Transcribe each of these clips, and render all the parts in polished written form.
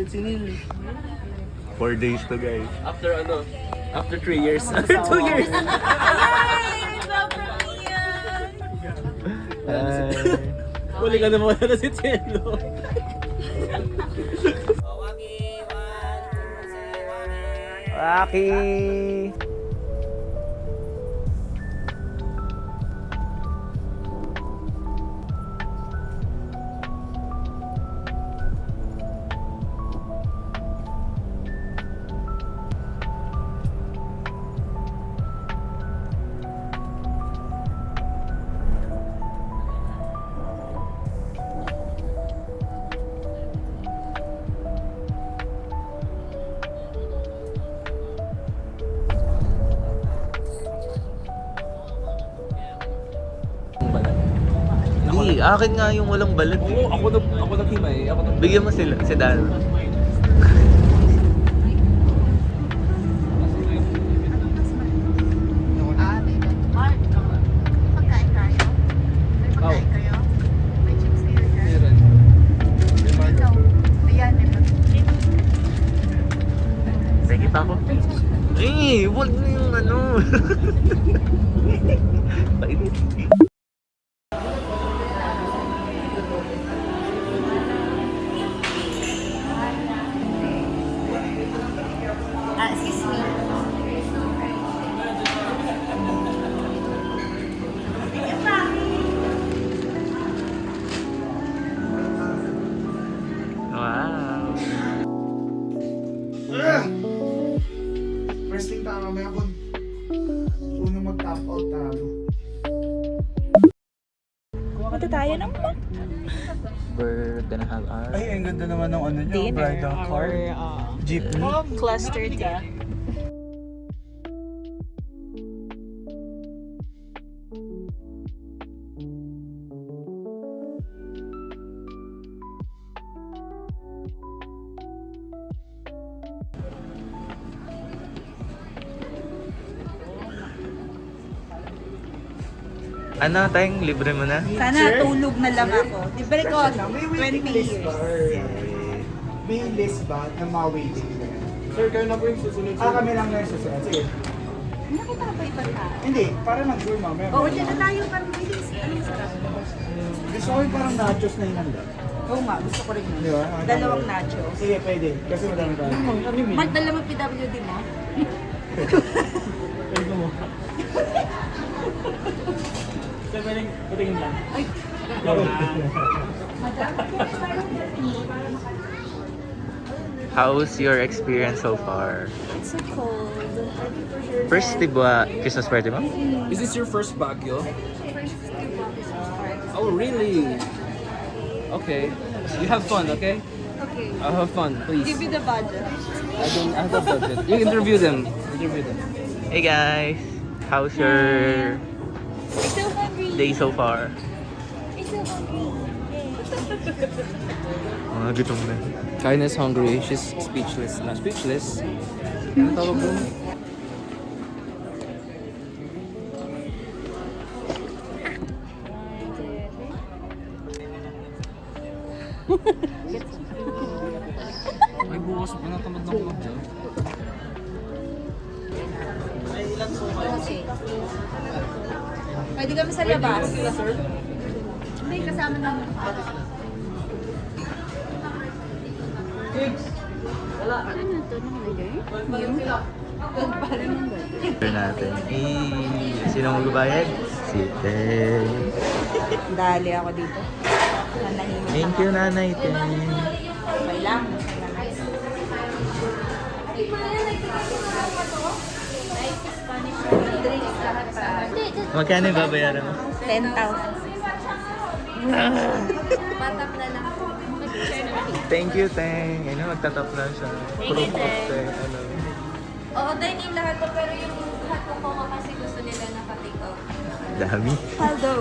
si Neil. 4 days to guys. After ano? After 3 years. After 2 years. Huli ka na mawala na si Cielo. Rocky! Hindi, akin nga yung walang balat. Oo, ako nag-himay. Bigyan mo sila, si Dan. Mark, pagkain tayo? May pagkain kayo? May chips kayo dyan? Ikaw, ayan, Nakikita ko. Wag na yung ano. Painit. excuse me. Wow. Wrestling tayo mamaya kung unang mag-tap out talo. Punta tayo ng We're gonna have our... Ay, ang ganda naman ng ano nyo, dinner. bridal car. Jeepney. Cluster dinner. Ano, tayong libre mo na? Sana tulog na lang ako. Libre ko, 20 years. May list ba na mga waiting na yan? Sir, kayo na po yung susunod. Kami lang na yung susunod. Sige. Nakita ka ba ibang tao? Hindi, para mag-tour mamaya. Oo, dyan na tayo. Parang bilis. Anong sarap? Gusto ko yung parang nachos na hinanda. Oo nga, gusto ko rin yun. Di ba? Dalawang nachos. Sige, pwede. Kasi madami tayo. Mark, dalawang PWD mo? Pwede mo. Sir, pwedeng patingin lang. Ay, How's your experience so far? it's so cold. First, di ba, Christmas party mo? Is this your first Baguio? Oh, really? Okay. You have fun, okay? Okay. I'll have fun, please. Give me the budget. I don't have a budget. You interview them. Hey guys! How's your I'm so hungry. day so far? I'm so hungry. Mga gutom na. Kain is hungry. She's speechless. Not speechless. Ano tawag mo? Ay, bukas pa natamad ng vlog dyan. Okay. Pwede kami sa labas. Hindi, kasama naman. Ano to nakalagay? Yung? Parang ng burger. Order natin. Sino magbabayad? Si Ten. Dali ako dito. Nanahimik Thank you, Nanay Ten. Okay lang. Magkano yung babayaran mo? 10,000. Patap na lang. Thank you, Teng. Ano, magtatap na siya. Proof of Teng. Ano. Oo, dahil yung lahat ko, pero yung lahat ko ko kasi gusto nila naka-take out. Dami. Hello.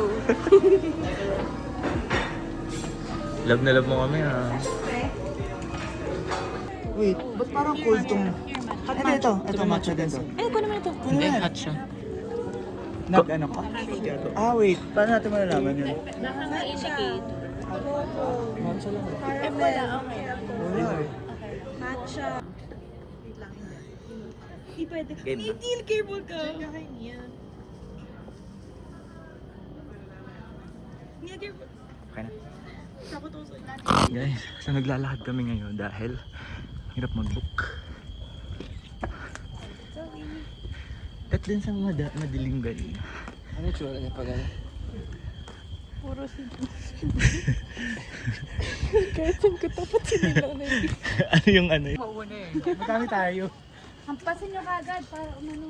Love na love mo kami, ha. Wait, ba't parang cold tong... Ito. Ito, matcha din to. Ay, ko naman ito. Hindi, hot siya. Nag-ano ka? Wait. Paano natin malalaman yun? Nakaka-indicate. Matcha lang. Wala, okay. Wala eh. siya. Wait lang, hindi. Hindi pwede. Game na. Hindi, careful ka. Hindi, careful. Okay na. Takot ako sa natin. Guys, so naglalakad kami ngayon dahil hirap mag-book. At din sa madilim galing. Ano yung tsura niya pag ano? Puro si kahit saan ko tapat sinilaw na yun. Ano yung ano yun? Mauna eh. Magkami tayo. Hampasin nyo kagad para umano.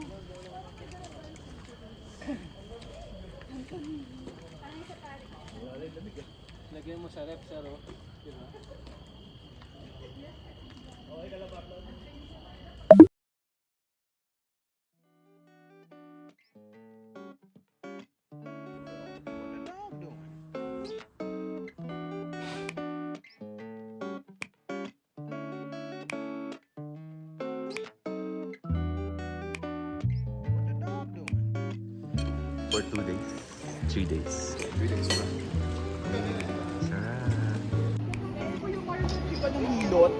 Lagyan mo sa rep, sir, oh. Diba? For 2 days? 3 days? 3 days pa. Sarap. Iba ng hilot.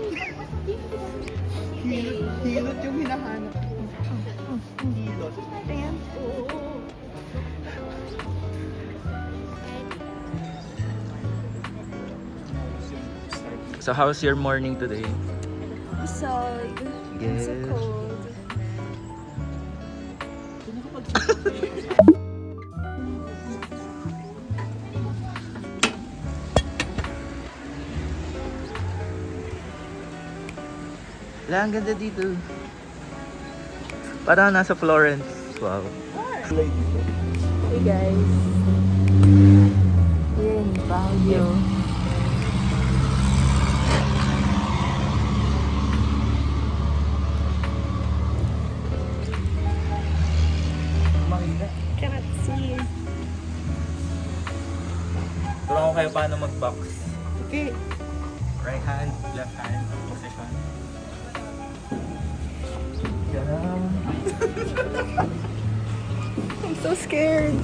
Hilot yung hinahanap. Hilot. So how's your morning today? Busog. Yes. So cold. Wala, ang ganda dito. Parang nasa Florence. Wow. Hey guys. We're in Baguio. Makita. Cannot see. Turo ko kayo paano mag-box. Okay. Right hand, left hand, position. Ganun. I'm so scared.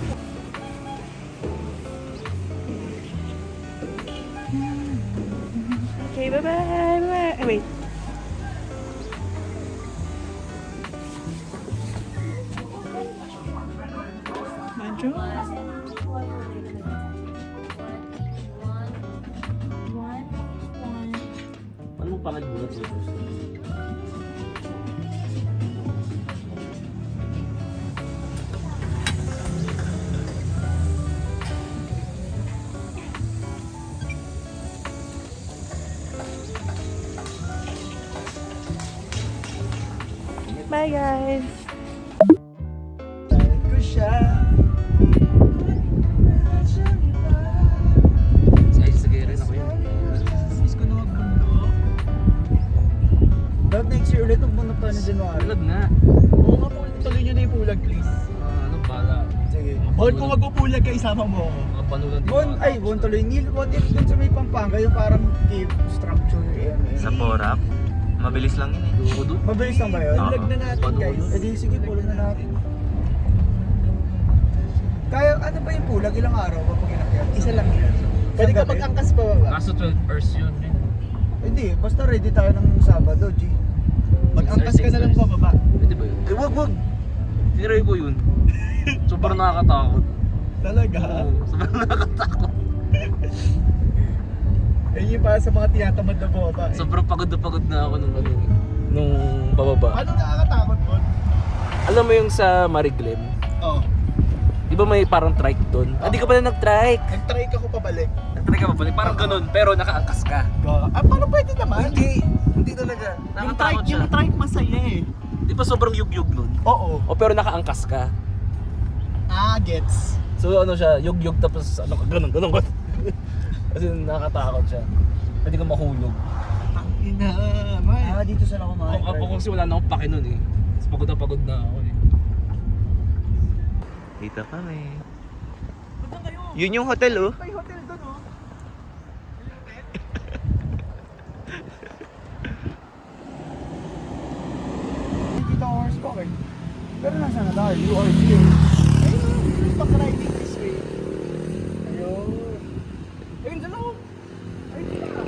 Okay, bye-bye. Bye. Wait. Ano mo pa nagbulat dito? Bye guys. Dahil ko siya. Sige rin ako yun. Miss ko na magbundok. Dapat next year ulit ang bundok tayo ng January. Alag nga. Oo nga po, tuloy nyo na yung pulag please. Ano pala? Sige. Bon, kung magpupulag ka, isama mo ako. Mga panulan din. Bon tuloy. What if dun sa may Pampanga, yung parang cave structure. Sa Porac, mabilis lang yun eh. Dugo doon. Mabilis lang ba yun? Oo. Pulag na natin guys. Eh di sige, pulag na natin. Kaya ano ba yung pulag? Ilang araw kapag inakyat? Isa lang yan. Pwede ka mag-angkas pa ba? Kaso 12 hours yun eh. Hindi, basta ready tayo ng Sabado, G. Mag-angkas ka na lang pababa. Pwede ba yun? Eh, wag! Tinry ko yun. Sobrang nakakatakot. Talaga? Oo, sobrang nakakatakot. Eh yun para sa mga tinatamad na bumaba. Sobrang pagod na ako nung bababa. Paano nakakatakot mo? Alam mo yung sa Mariglem? Oo. Di ba may parang trike doon? Hindi ka pala nag-trike. Nag-try ka ko pabalik. Nag-trike ka pa pala. Parang ganun, pero nakaangkas ka. Paano pwede naman? Hindi talaga. Nakatakot siya. Yung trike masaya eh. Di ba sobrang yugyug nun? Oo. O pero nakaangkas ka. Gets. So ano siya, yugyug tapos ano ka, ganun. Kasi nakakatakot siya. Pwede ka mahulog. Ina, man. Dito saan ako mga Ako kasi wala na akong pake nun eh. Tapos pagod na ako eh. Dito kami. Yun yung hotel oh. May hotel doon oh. Hindi kita horsepower. Pero nasa na tayo? You are here. Ayun, back riding this way. Ayun. Ayun, dyan ako. Ayun, dyan ako.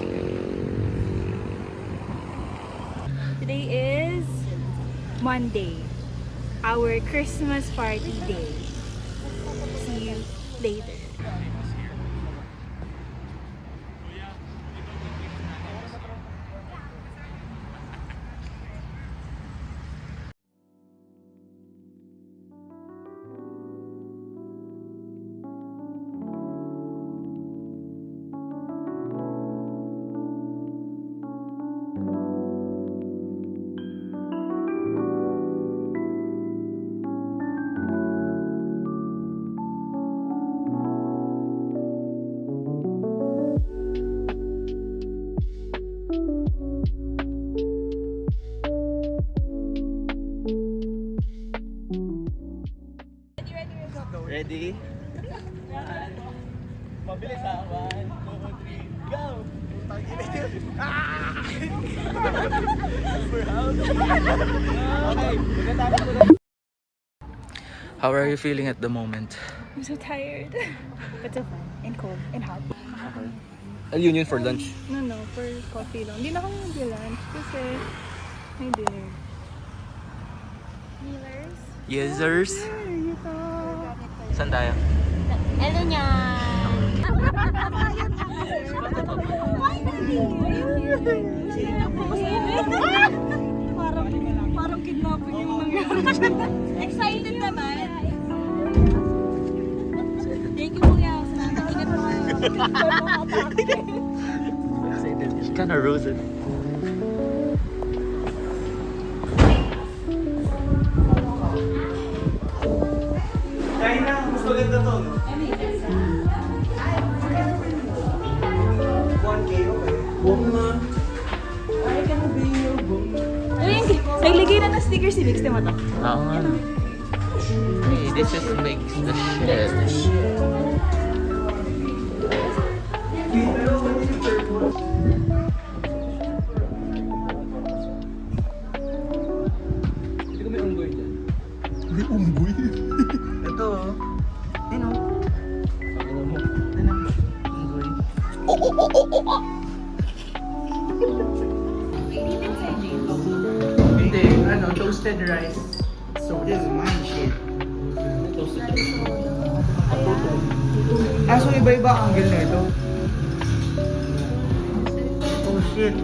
Monday, our Christmas party day. See you later. Ready? Mabilis ha. 1, 2, 3, go! Okay, magandang po lang. How are you feeling at the moment? I'm so tired. But so fun and cold and hot. Union for lunch. No, for coffee lang. Hindi na kami mag-lunch kasi may dinner. Millers? Yesers. Saan tayo? Hello niyan! Parang kidnapping yung nangyari. Excited naman. Thank you, Kuya. Ingat mo. Kinda rosy. Kain na, mas maganda to. 1K, okay. Huwag na. Naglagay na ng sticker si Vix, diba to? Oo nga. Hey, this is makes the shit. Hindi ko may unggoy dyan. Ito, ano? Ano mo? Unggoy. Hindi, toasted rice. So this is my shit. So iba-iba ang angle na ito. Oh shit.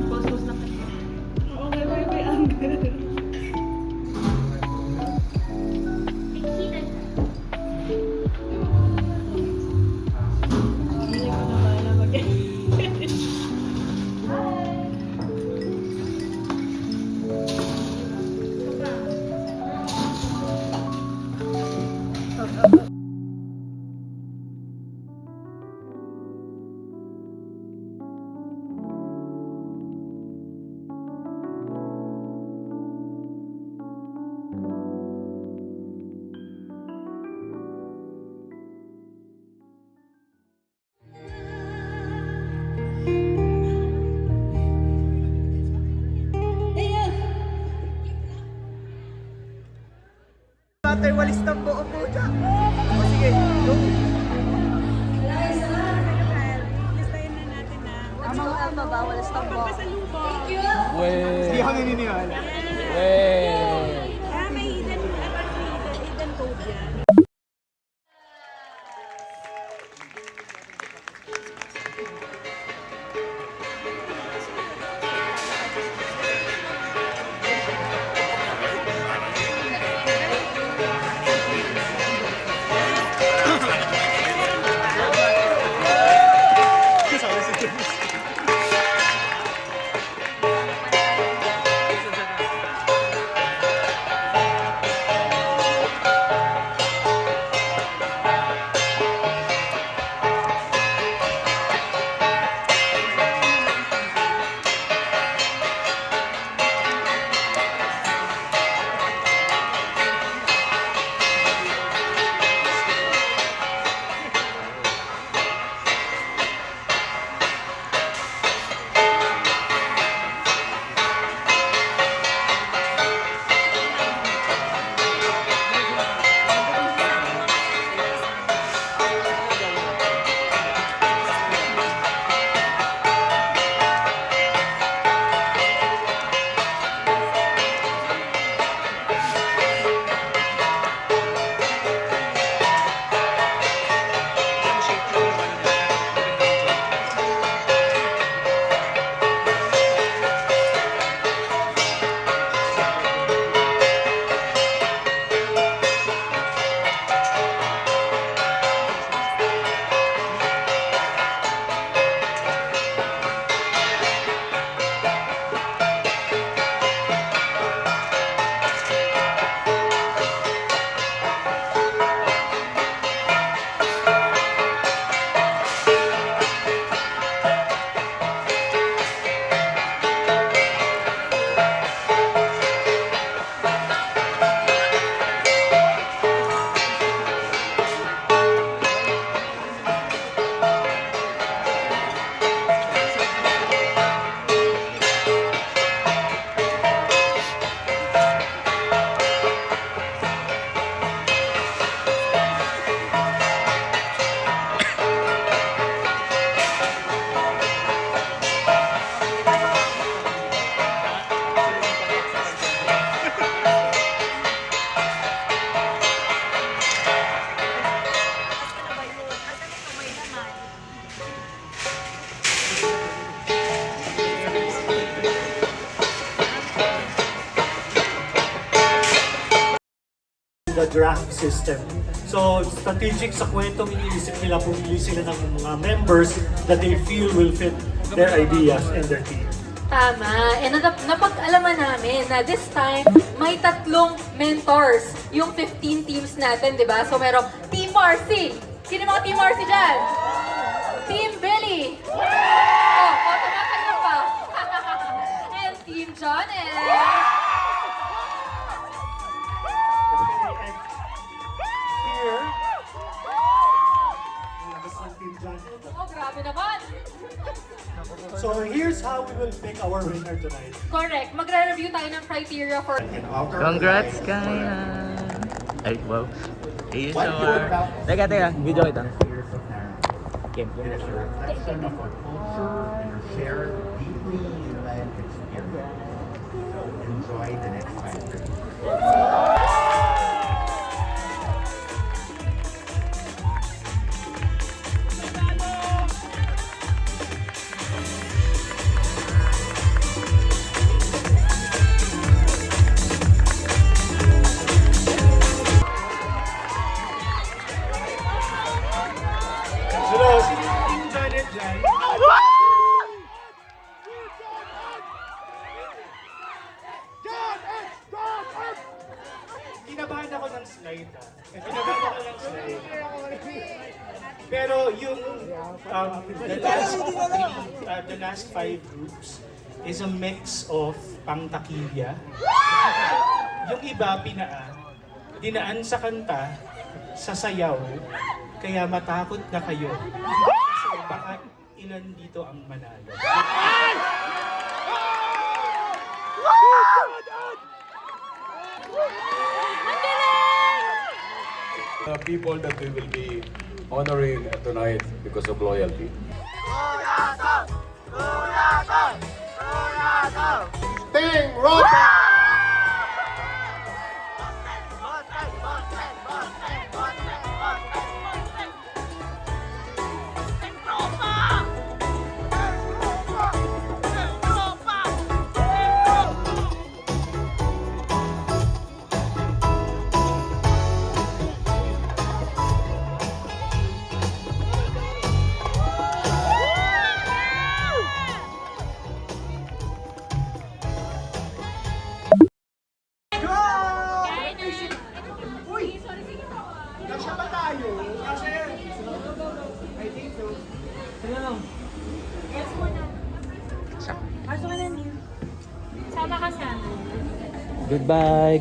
Ate, walis ng buo po dyan. O sige, go. Listayin na natin na. Ang mga bawal sa tambo. Wey! Hindi ako naniniwala. Wey! May hidden code yan. the draft system. So, strategic sa kwentong iniisip nila, pumili sila ng mga members that they feel will fit their ideas and their team. Tama. And napag-alaman namin na this time, may 3 mentors yung 15 teams natin, di ba? So merong Team RC. Sino mga Team RC dyan? Team Billy. Tumatanggap pa. And Team Johnny. Here, Oh, grabe naman. so here's how we will pick our winner tonight. Correct. Magre-review tayo ng criteria for... Congrats, Kaya! Ay, wow. Ayun siya, Mar. Teka. Video kita. Game. Share deeply human experience. So enjoy the next 5 minutes. So, sino yung Team Janet dyan? Kinabahan ako ng slide Pero yung the last 5 groups is a mix of pangtakilya. Yung iba dinaan sa kanta, sa sayaw, kaya matakot na kayo. Kasi baka ilan dito ang manalo. People that we will be honoring tonight because of loyalty. Sting Rosa! Kasya ba tayo? Kasya. I think so. Sama ka sa Goodbye.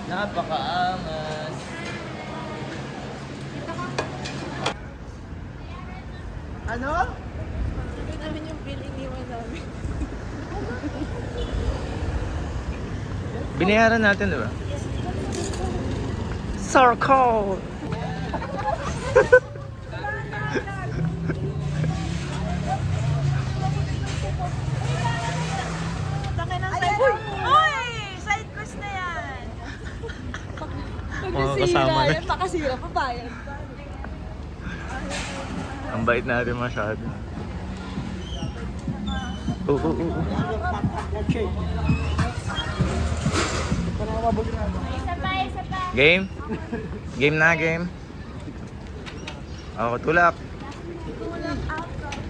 Napakaangas. Ano? namin yung bill iniwan namin. Binayaran natin, di ba? Circle! Side quest na yan! Mga kasama na. Makasira pa bayan. Ang bait natin masyado. Okay. Game? Game na, game. Oh, tulak.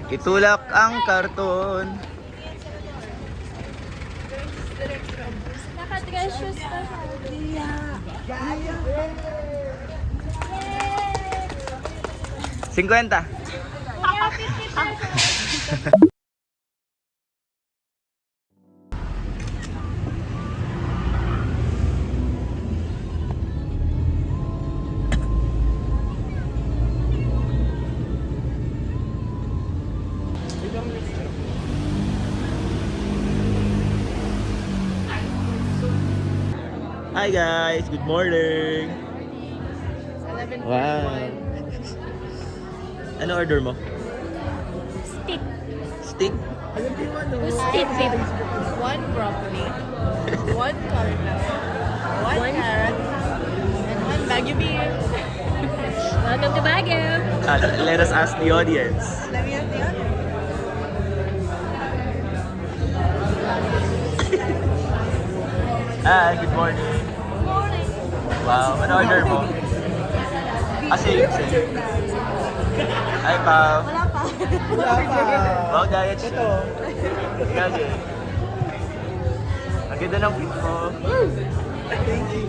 Itulak ang karton. Naka-dress shoes pa siya. Gaya! 50. Hi guys, good morning. 11:41. Wow. Ano order mo? Steak. Steak? Steak with 1 broccoli, 1 cauliflower, 1 carrot, and 1 Baguio beef. Welcome to Baguio. Let us ask the audience. Let me have the honor. Hi, good morning. Morning. Wow, ano order mo? Same. Hi, Pao. Wala pa. Wala pa. Wow, diet siya. Ito. Gagi. Ang ganda ng feet mo. Thank you.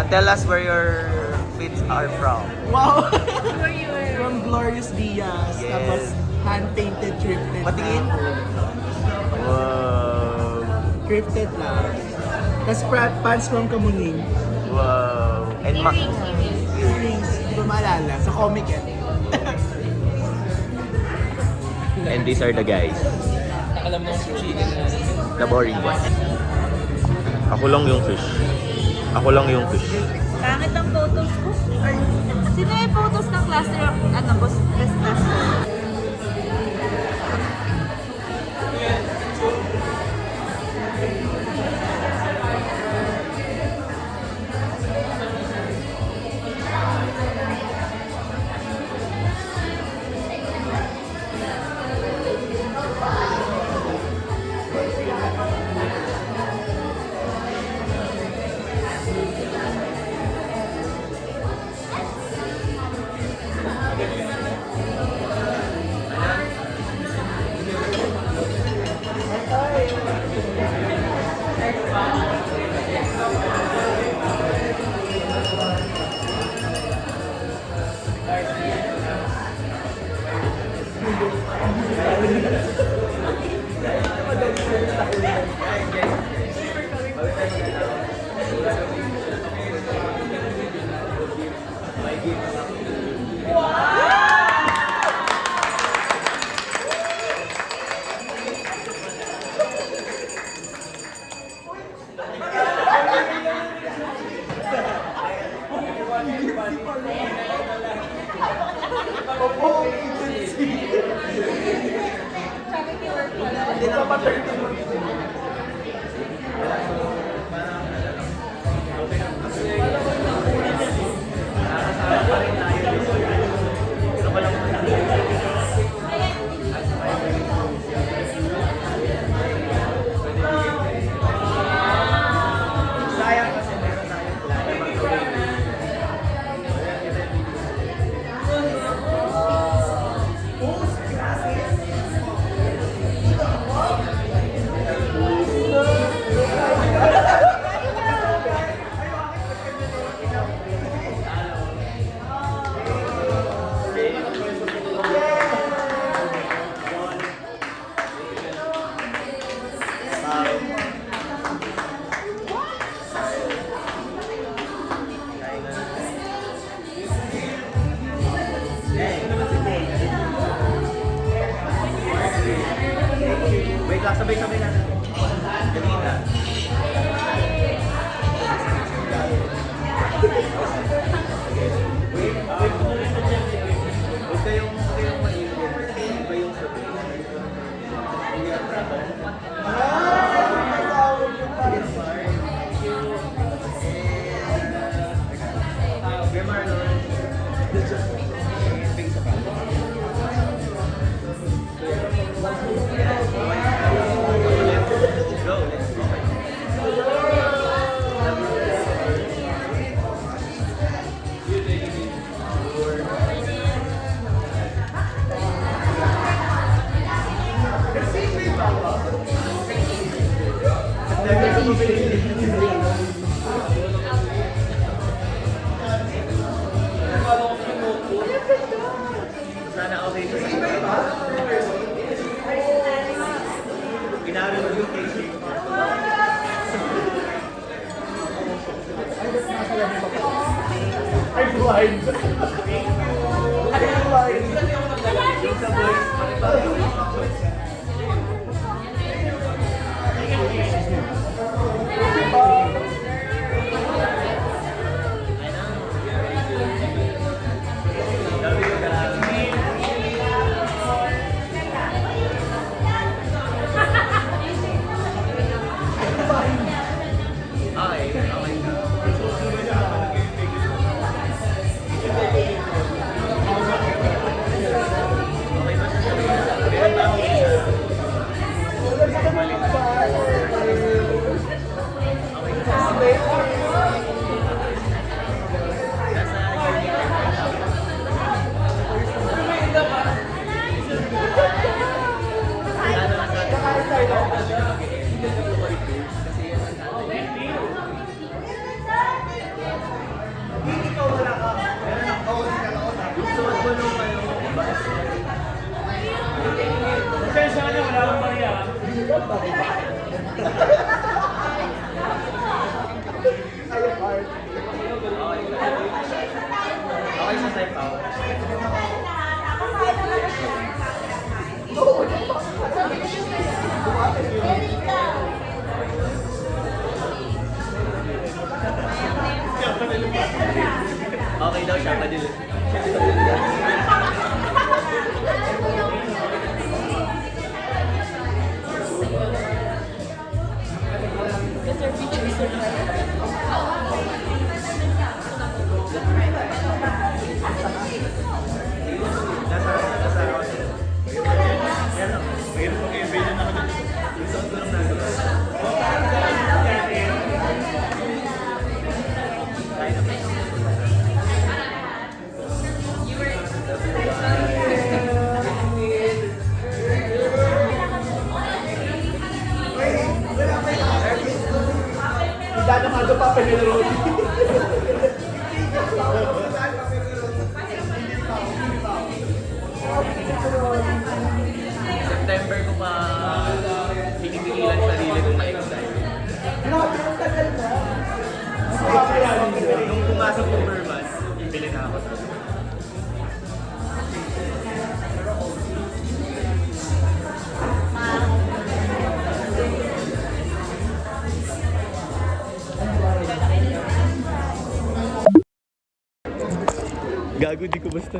Tell us where your feet are from. Wow. Where you were. From Glorious Diaz. Yes. Tapos hand-painted, thrifted. Patingin. Wow. Thrifted lang. Tapos pants from Kamuning. Wow. And Earrings. Hindi ko maalala. Sa comic yan. and these are the guys. Alam mo yung chili na. The boring ones. Ako lang yung fish. Ako lang yung fish. Pangit ang photos ko. Sino yung photos ng cluster of, best cluster? Sabay-sabay natin. Ganina. Huwag kayong maingin. Iba yung sabay. Sana okay sa ginagawa mo yung case. I'm blind. Yung sa boys, Okay. Okay daw siya, madilim. September ko pa pinipigilan sarili kong ma-excite. Nung pumasok yung Burmas, ibili na ako. Gago, di ko basta.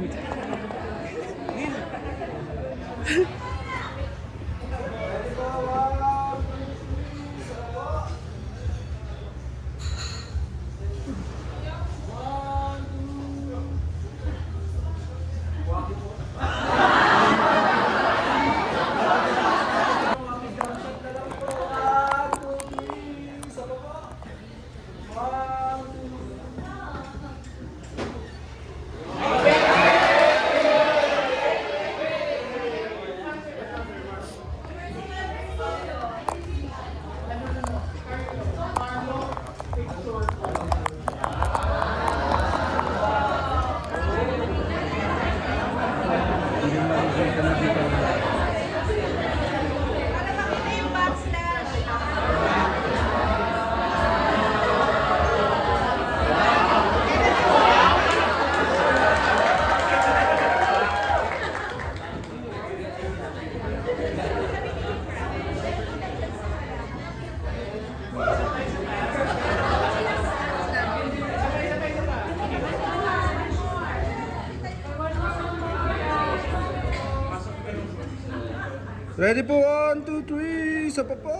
Ready po, 1, 2, 3, isa pa po.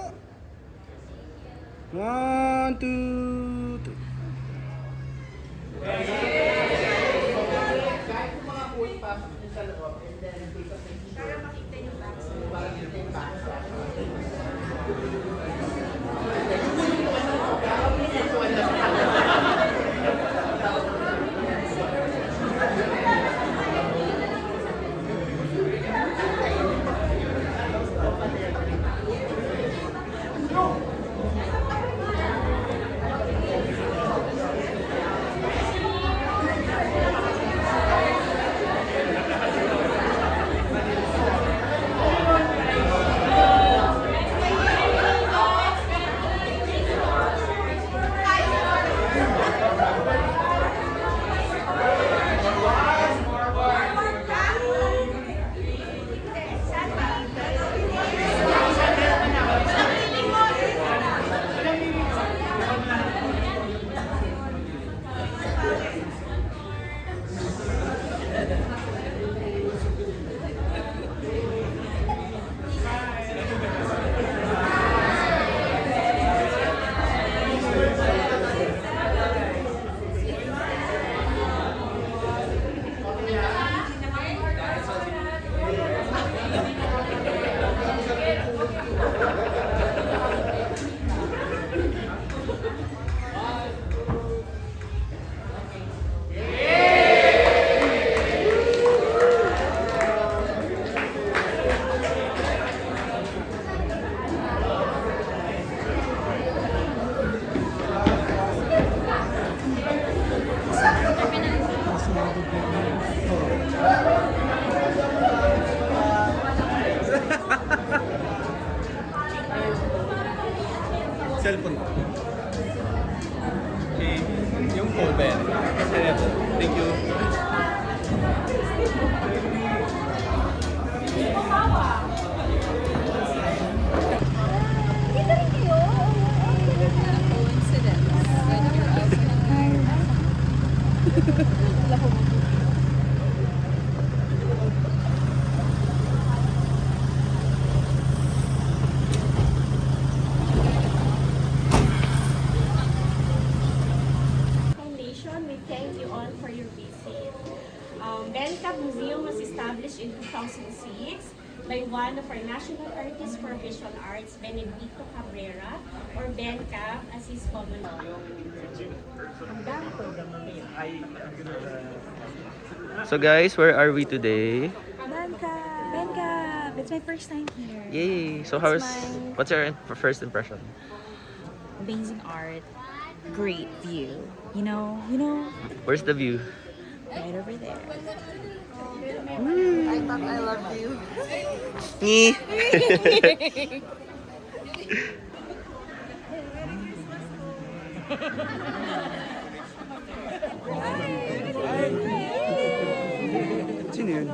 1, 2, 3. Benka Museum was established in 2006 by one of our national artists for visual arts, Benedicto Cabrera, or Benka as he's commonly known. So guys, where are we today? Benka! It's my first time here. Yay! So what's your first impression? Amazing art, great view. You know, Where's the view? right over there. I thought I loved you. Sino yun?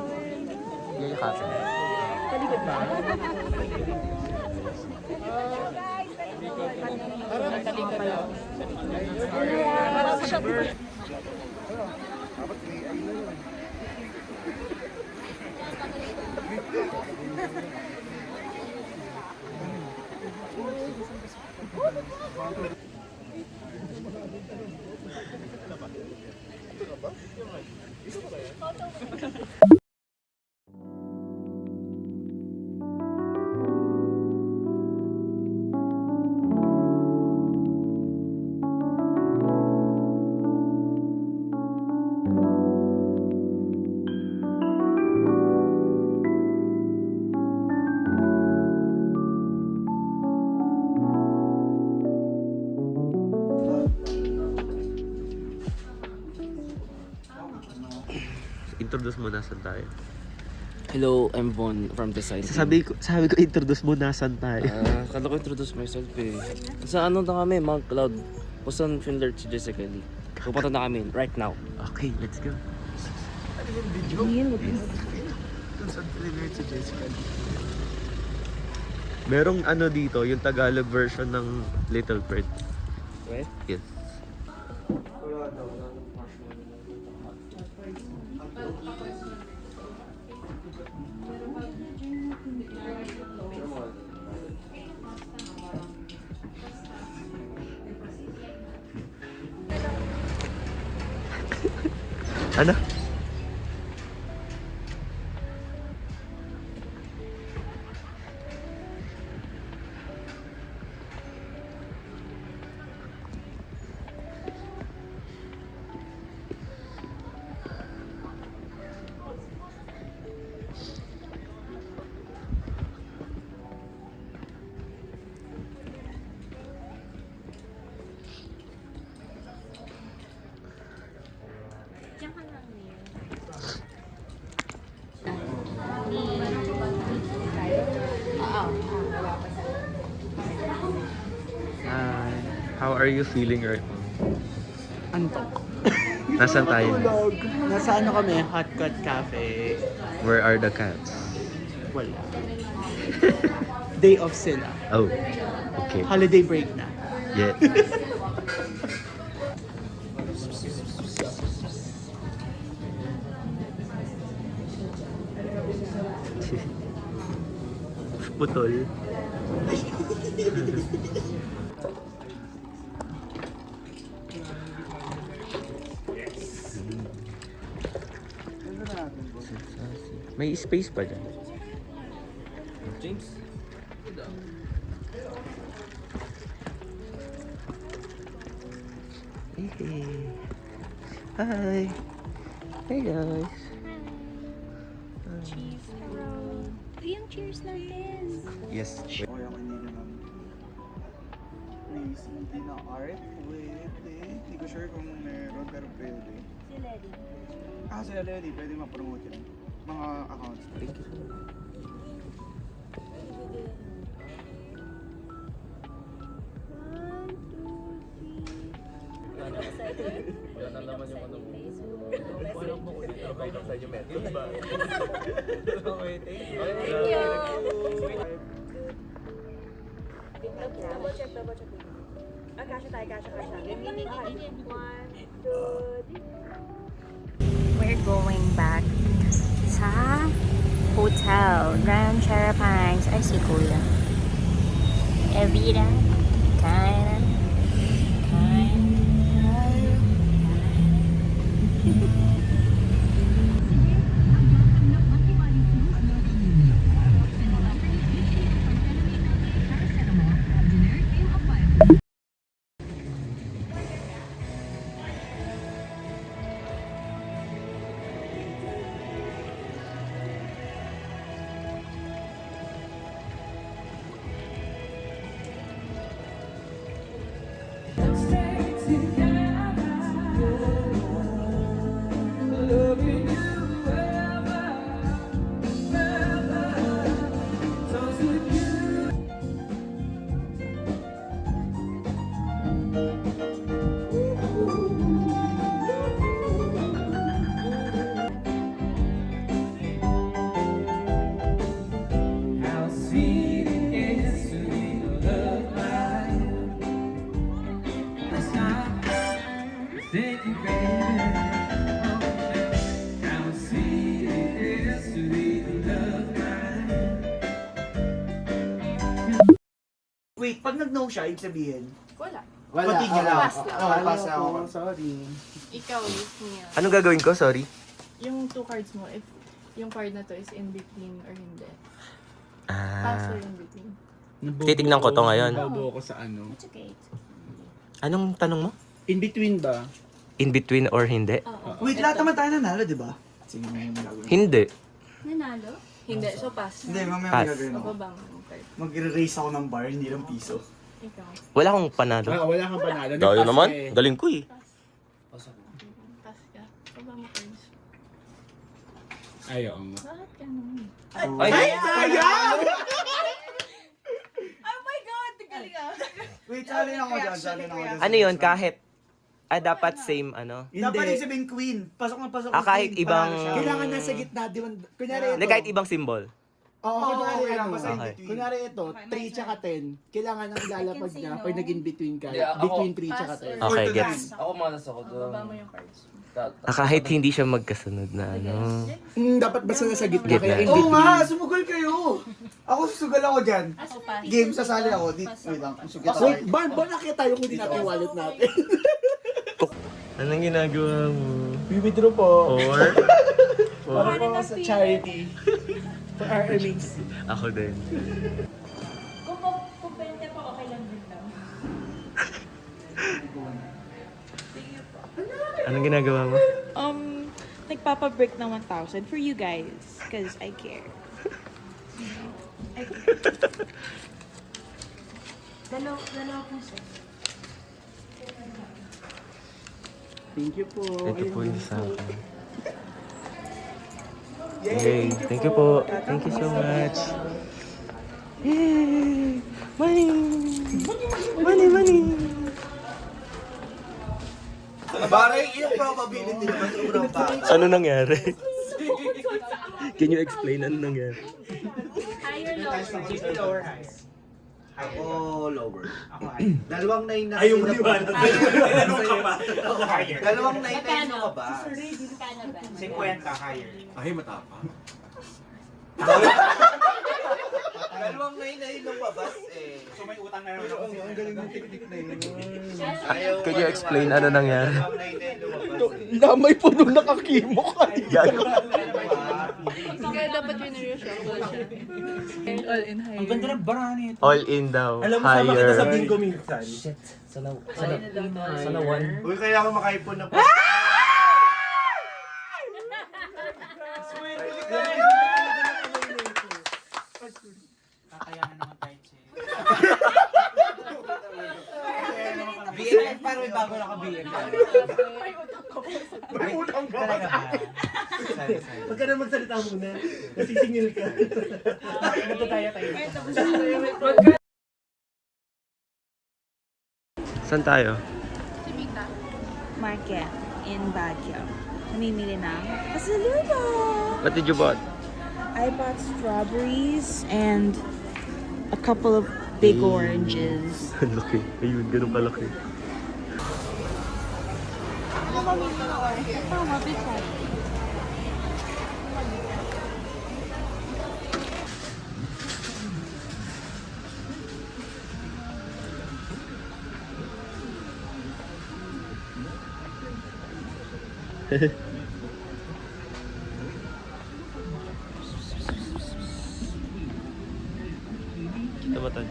Introduce mo nasan tayo. Hello, I'm Von from Design. Sabi ko introduce mo nasan tayo. Kala ko introduce myself eh. Sa ano na kami, Mount Cloud. Kusan Finler si Jessica Lee. Pupunta na kami right now. Okay, let's go. Merong ano dito, yung Tagalog version ng Little Bird. Right? Yes. Ano? How are you feeling right now? Antok. Nasaan tayo? Tulog. Nasa ano kami? Hot Cut Cafe. Where are the cats? Wala. Day off sila. Oh, okay. Holiday break na. Yeah. Putol. May space pa dyan. James? Hey. Hi. Hey guys. Cheese. Hello. Yung cheers natin. Yes. Okay, ako hindi naman. May hindi na art. Pwede. Hindi ko sure kung meron, pero pwede. Si Lady. Si Lady. Pwede ma-promote yun. Mga accounts. Thank you. Wala na naman yung ano mo. Wala mo kung dito kayo sa inyo methods ba? Okay, thank you. Double check. Kasha tayo, kasha. Okay. 1, 2, 3. We're going back sa hotel, Grand Cherry Pines. Ay, si Kuya. Evita. Kinda. Wait, pag nag-no siya, ibig sabihin? Wala. Wala. Continue lang. Pass lang. Pass ako. Sorry. Ikaw, Mia. Anong gagawin ko? Sorry. Yung 2 cards mo, if yung card na to is in between or hindi. Pass or in between. Titignan ko to ngayon. Nabobo ko sa ano. It's okay. Anong tanong mo? In between ba? In between or hindi? Wait, lahat naman tayo nanalo, di ba? Sige, may gagawin. Hindi. Nanalo? Hindi, so pass. Hindi, mamaya Pass. may gagawin ako. Pababa mo yung card. Mag-erase ako ng bar, hindi lang piso. Ikaw. Wala akong panalo. Wala kang panalo. Tayo naman. Galing ko eh. Pass ka. Pababa mo cards. Ayaw mo. Bakit ka naman? Ay, sayang! Oh my God! Galing ah! Wait, salin ako dyan, salin ako dyan. Ano yun? Kahit, dapat same ano? Dapat yung sabihin queen. Pasok na pasok ng Kahit queen. ibang... Panalo siya. Kailangan nasa gitna, di ba? Kunyari ito. Like, kahit ibang symbol. Oo, kunyari ano. Okay. Kunyari ito, 3 tsaka 10. Kailangan ang ilalapag I can say niya no. pag naging between ka. Yeah, ako- Between 3 tsaka 10. Okay, gets. Ako malas ako doon. Pababa mo yung cards mo. Kahit hindi siya magkasunod na ano. Dapat basta nasa gitna. Gitna. Kaya in Oo between. nga, sumugal kayo. Ako susugal ako dyan. So pass. Game, sasali ako. Wait lang, susugal ako. Wait, ba nakita tayo kung di natin yung wallet natin? Anong ginagawa mo? We-withdraw po. Or? Para po sa charity. For our earnings. Ako din. Kung pwede pa, okay lang din lang. Anong ginagawa mo? Nagpapa-break ng 1,000 for you guys. Because I care. Dalawa po siya. Thank you po. Ito po yung sa akin. Yay! Thank you po. Thank you so much. Yay! Money! Money, money! Baray, yung probability naman sobrang pa. Ano nangyari? Can you explain ano nangyari? Higher, lower. Lower highs. Ako lower. Ako Dalawang 9 na. Ayaw mo liwanag. Tinanong ka pa. Ako higher. Dalawang 9 na Magkano? yung ba? Magkano ba? 50 higher. Ay, matapang. Dalawang 9 na yung lumabas eh. So may utang na naman ako. Ang galing ng technique na yun. Can you explain ano nangyari? Dalawang 9 na yung lumabas. Lamay po nung nakakimo ka. Gago. Kaya dapat yun reshuffle siya. All in high. Ang ganda ng bara nito. All in daw. Alam mo, sama kita sa Higher. bingo minsan. Sana one. Uy, kaya ako makaipon na po. Kakayahan naman tayo sa'yo. BM, parang may bago na ka BM. May utang ka. Talaga ba? Huwag ka na magsalita muna. Nasisingil ka. Ganito tayo. Saan tayo? Market in Baguio. Namimili ng pasalubong. What did you bought? I bought strawberries and a couple of big oranges. Ang laki. Ayun, ganun kalaki. Kita ba tayo?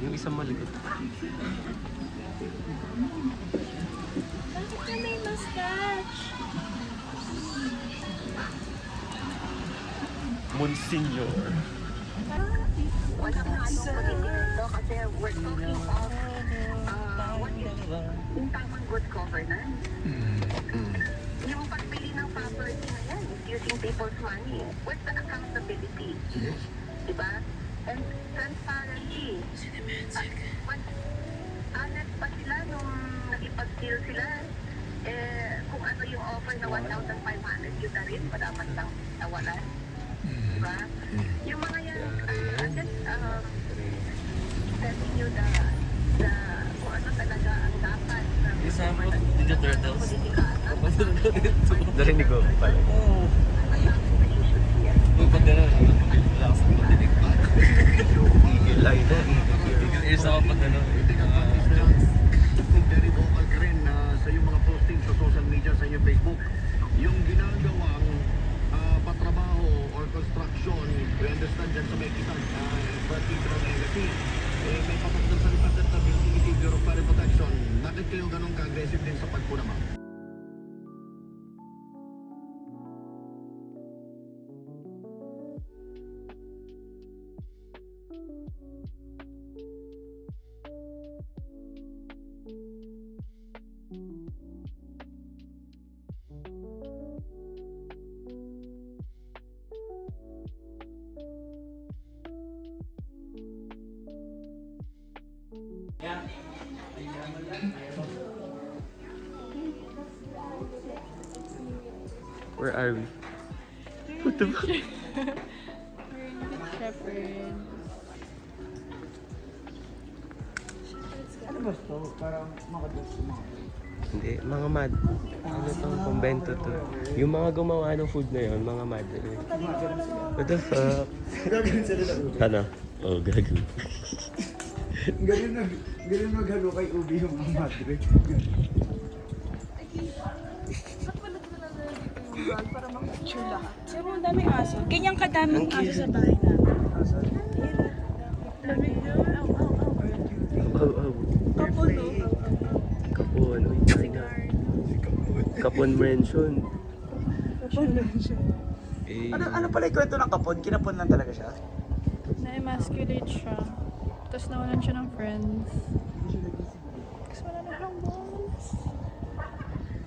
Yung isang maliit. Bakit ka may mustache? Monsignor. tamang good governance. Yung pagbili ng property na yan is using people's money. Where's the accountability? Diba? And transparency. Honest pa sila nung nakipag-deal sila. Kung ano yung offer na 1,500, yun na rin, dapat lang nawalan. Diba? Yung mga yan, I'm just telling you kung ano talaga ang dapat. Example, Ninja Turtles. Narinig ko pala. Yung pag gano'n, Eagle eye na, Eagle ears ako pag ano. Very vocal ka rin sa iyong mga posting sa social media, sa inyong Facebook. Yung ginagawang patrabaho or construction, we understand dyan sa Mexican, particular legacy. May patok doon sa Department of Utility Bureau of Fire Protection. Bakit kayo ganun ka-aggressive din sa pagpuna, ma'am? Where are we? What the fuck? We're in the shepherd. Ano ba ito? Parang makadas mga. Hindi, mga mad. Ano tong kumbento to? Yung mga gumawa ng food na yun, mga mad. What the fuck? Gagawin sila na ubi. Ano? Oh, gago. Ganun maghalo kay Ubi yung mga madre. Para makapicture lahat. Pero ang daming aso. Ganyang kadaming aso sa bahay namin. Kapon, no? Kapon. Kapon mention. Eh, Ano pala yung kwento ng kapon? Kinapon lang talaga siya? Na-emasculate siya. Tapos nawalan siya ng friends. Kasi wala na siyang balls.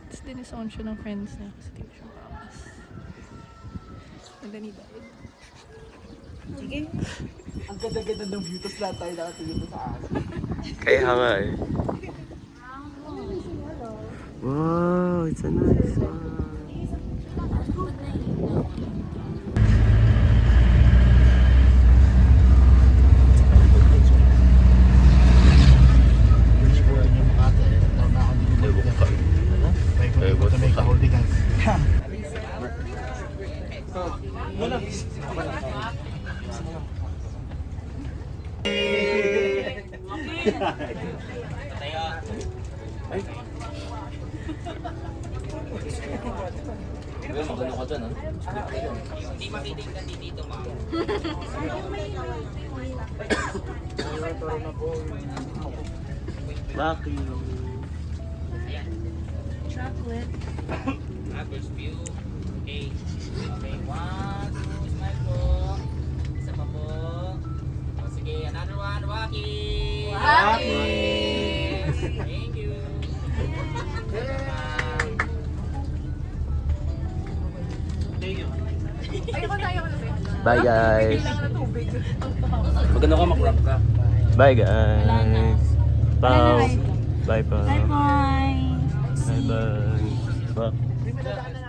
Tapos dinisown siya ng friends niya kasi di siya pakas. And then he died. Sige. Ang ganda-ganda ng view, tapos lahat tayo nakatingin sa aso. kaya nga eh. Wow, it's a nice one. Magano ka dyan, ha? Hindi makita yung dati dito, ma'am. Lucky. Chocolate. Apples view. Okay. Okay, 1, 2, smile po. Isa pa po. O, sige, another one, Rocky! Rocky! Thank you. Bye guys. Magano ka, makrap ka. Bye guys. Pao. Bye pa. Bye-bye. Bye bye.